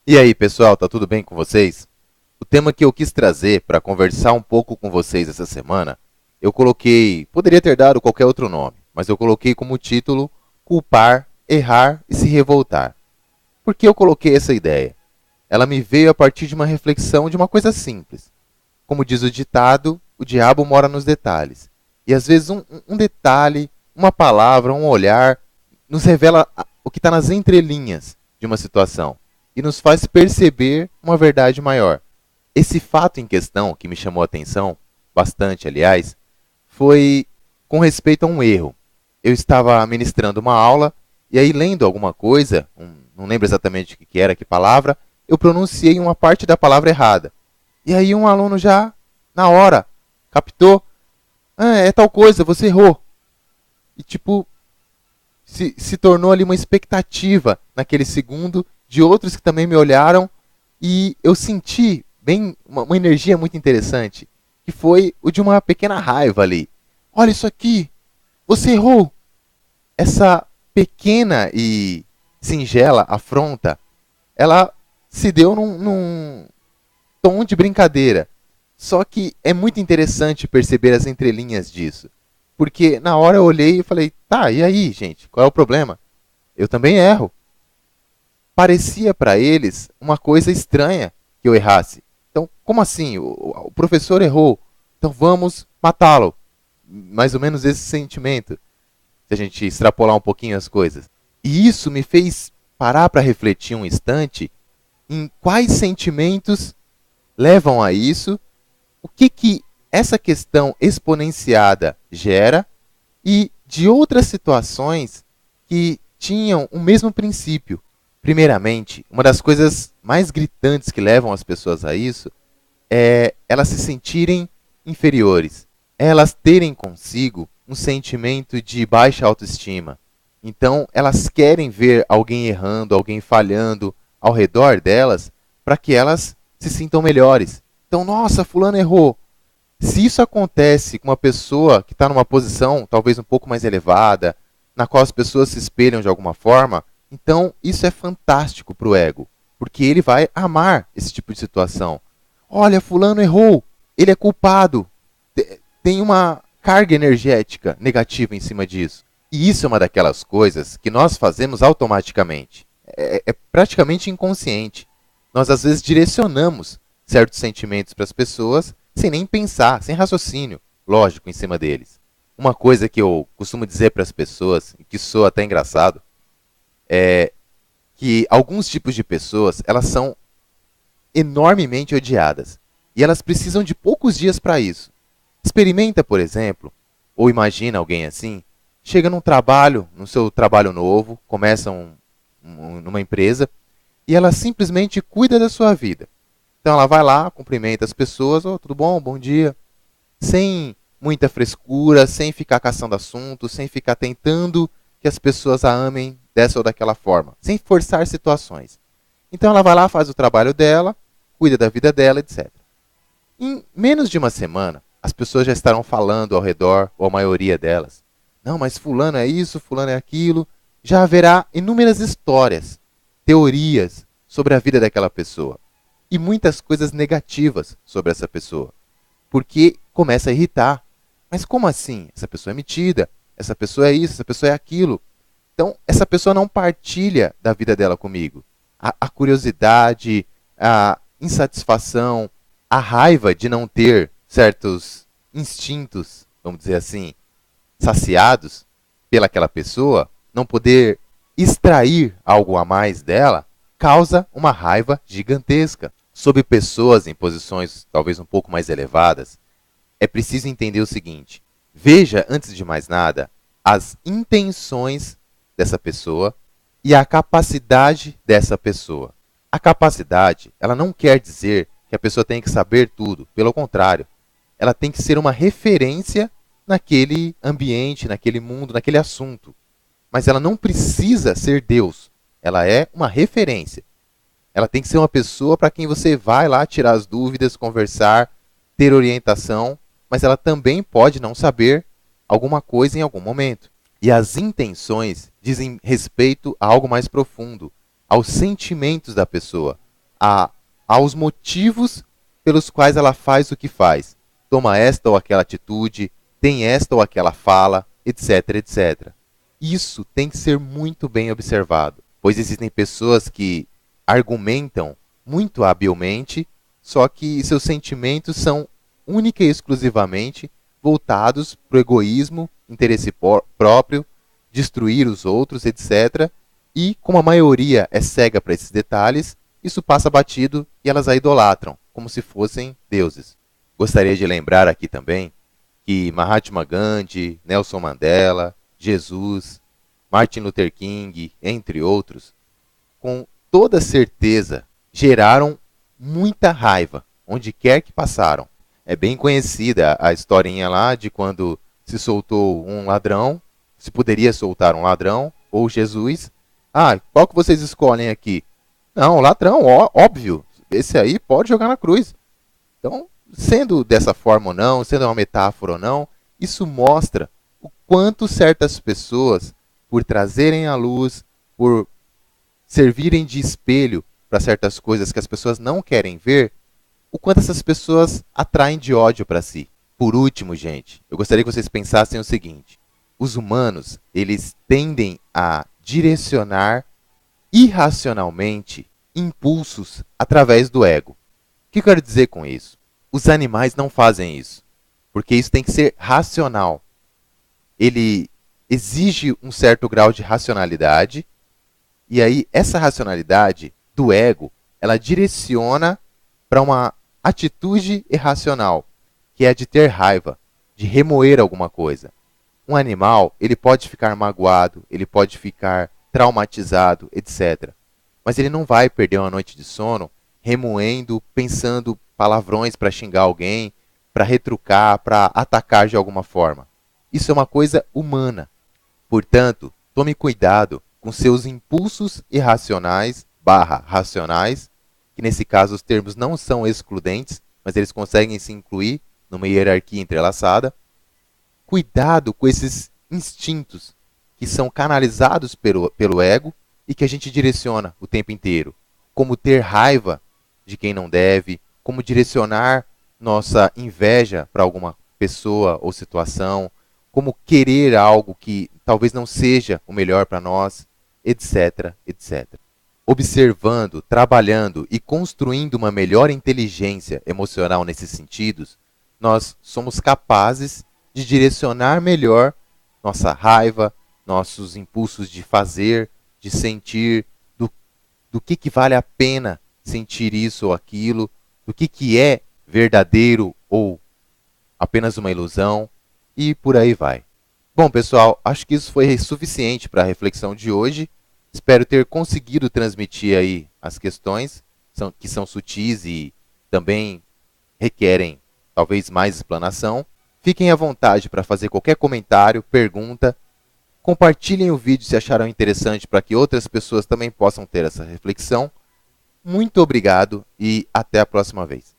E aí, pessoal, tá tudo bem com vocês? O tema que eu quis trazer para conversar um pouco com vocês essa semana, eu coloquei, poderia ter dado qualquer outro nome, mas eu coloquei como título Culpar, Errar e se Revoltar. Por que eu coloquei essa ideia? Ela me veio a partir de uma reflexão de uma coisa simples. Como diz o ditado, o diabo mora nos detalhes. E às vezes um detalhe, uma palavra, um olhar, nos revela o que está nas entrelinhas de uma situação e nos faz perceber uma verdade maior. Esse fato em questão, que me chamou a atenção, bastante aliás, foi com respeito a um erro. Eu estava ministrando uma aula e aí lendo alguma coisa, não lembro exatamente o que era, que palavra, eu pronunciei uma parte da palavra errada. E aí um aluno já, na hora, captou, é tal coisa, você errou. E tipo, se tornou ali uma expectativa naquele segundo de outros que também me olharam e eu senti bem uma energia muito interessante, que foi o de uma pequena raiva ali. Olha isso aqui, você errou. Essa pequena e singela afronta, ela se deu num tom de brincadeira. Só que é muito interessante perceber as entrelinhas disso. Porque na hora eu olhei e falei, tá, e aí, gente? Qual é o problema? Eu também erro. Parecia para eles uma coisa estranha que eu errasse. Então, como assim? O professor errou, então vamos matá-lo. Mais ou menos esse sentimento, se a gente extrapolar um pouquinho as coisas. E isso me fez parar para refletir um instante em quais sentimentos levam a isso, o que essa questão exponenciada gera e de outras situações que tinham o mesmo princípio. Primeiramente, uma das coisas mais gritantes que levam as pessoas a isso é elas se sentirem inferiores, elas terem consigo um sentimento de baixa autoestima. Então, elas querem ver alguém errando, alguém falhando ao redor delas para que elas se sintam melhores. Então, nossa, fulano errou. Se isso acontece com uma pessoa que está numa posição talvez um pouco mais elevada, na qual as pessoas se espelham de alguma forma, então isso é fantástico para o ego, porque ele vai amar esse tipo de situação. Olha, fulano errou, ele é culpado. Tem uma carga energética negativa em cima disso. E isso é uma daquelas coisas que nós fazemos automaticamente. É praticamente inconsciente. Nós às vezes direcionamos certos sentimentos para as pessoas sem nem pensar, sem raciocínio lógico em cima deles. Uma coisa que eu costumo dizer para as pessoas, e que soa até engraçado, é que alguns tipos de pessoas, elas são enormemente odiadas. E elas precisam de poucos dias para isso. Experimenta, por exemplo, ou imagina alguém assim, chega num trabalho, no seu trabalho novo, começa numa empresa, e ela simplesmente cuida da sua vida. Então ela vai lá, cumprimenta as pessoas, oh, tudo bom, bom dia, sem muita frescura, sem ficar caçando assunto, sem ficar tentando que as pessoas a amem dessa ou daquela forma, sem forçar situações. Então ela vai lá, faz o trabalho dela, cuida da vida dela, etc. Em menos de uma semana, as pessoas já estarão falando ao redor, ou a maioria delas. Não, mas fulano é isso, fulano é aquilo. Já haverá inúmeras histórias, teorias sobre a vida daquela pessoa. E muitas coisas negativas sobre essa pessoa. Porque começa a irritar. Mas como assim? Essa pessoa é metida, essa pessoa é isso, essa pessoa é aquilo. Então, essa pessoa não partilha da vida dela comigo. A curiosidade, a insatisfação, a raiva de não ter certos instintos, vamos dizer assim, saciados pelaquela pessoa, não poder extrair algo a mais dela, causa uma raiva gigantesca. Sobre pessoas em posições talvez um pouco mais elevadas, é preciso entender o seguinte: veja, antes de mais nada, as intenções dessa pessoa e a capacidade dessa pessoa. A capacidade, ela não quer dizer que a pessoa tem que saber tudo, pelo contrário, ela tem que ser uma referência naquele ambiente, naquele mundo, naquele assunto. Mas ela não precisa ser Deus, ela é uma referência. Ela tem que ser uma pessoa para quem você vai lá tirar as dúvidas, conversar, ter orientação, mas ela também pode não saber alguma coisa em algum momento. E as intenções dizem respeito a algo mais profundo, aos sentimentos da pessoa. a, aos motivos pelos quais ela faz o que faz. Toma esta ou aquela atitude, tem esta ou aquela fala, etc, etc. Isso tem que ser muito bem observado, pois existem pessoas que argumentam muito habilmente, só que seus sentimentos são única e exclusivamente voltados para o egoísmo, interesse próprio, destruir os outros, etc. E como a maioria é cega para esses detalhes, isso passa batido e elas a idolatram, como se fossem deuses. Gostaria de lembrar aqui também que Mahatma Gandhi, Nelson Mandela, Jesus, Martin Luther King, entre outros, com toda certeza geraram muita raiva onde quer que passaram. É bem conhecida a historinha lá de quando se soltou um ladrão, se poderia soltar um ladrão, ou Jesus. Ah, qual que vocês escolhem aqui? Não, ladrão, óbvio. Esse aí pode jogar na cruz. Então, sendo dessa forma ou não, sendo uma metáfora ou não, isso mostra o quanto certas pessoas, por trazerem à luz, por servirem de espelho para certas coisas que as pessoas não querem ver, o quanto essas pessoas atraem de ódio para si. Por último, gente, eu gostaria que vocês pensassem o seguinte: os humanos, eles tendem a direcionar irracionalmente impulsos através do ego. O que eu quero dizer com isso? Os animais não fazem isso, porque isso tem que ser racional. Ele exige um certo grau de racionalidade, e aí essa racionalidade do ego, ela direciona para uma atitude irracional, que é de ter raiva, de remoer alguma coisa. Um animal, ele pode ficar magoado, ele pode ficar traumatizado, etc. Mas ele não vai perder uma noite de sono remoendo, pensando palavrões para xingar alguém, para retrucar, para atacar de alguma forma. Isso é uma coisa humana. Portanto, tome cuidado com seus impulsos irracionais / racionais, que nesse caso os termos não são excludentes, mas eles conseguem se incluir numa hierarquia entrelaçada. Cuidado com esses instintos que são canalizados pelo ego e que a gente direciona o tempo inteiro. Como ter raiva de quem não deve, como direcionar nossa inveja para alguma pessoa ou situação, como querer algo que talvez não seja o melhor para nós, etc, etc. Observando, trabalhando e construindo uma melhor inteligência emocional nesses sentidos, nós somos capazes de direcionar melhor nossa raiva, nossos impulsos de fazer, de sentir, do que vale a pena sentir isso ou aquilo, do que é verdadeiro ou apenas uma ilusão, e por aí vai. Bom, pessoal, acho que isso foi suficiente para a reflexão de hoje. Espero ter conseguido transmitir aí as questões que são sutis e também requerem talvez mais explanação. Fiquem à vontade para fazer qualquer comentário, pergunta. Compartilhem o vídeo se acharam interessante para que outras pessoas também possam ter essa reflexão. Muito obrigado e até a próxima vez.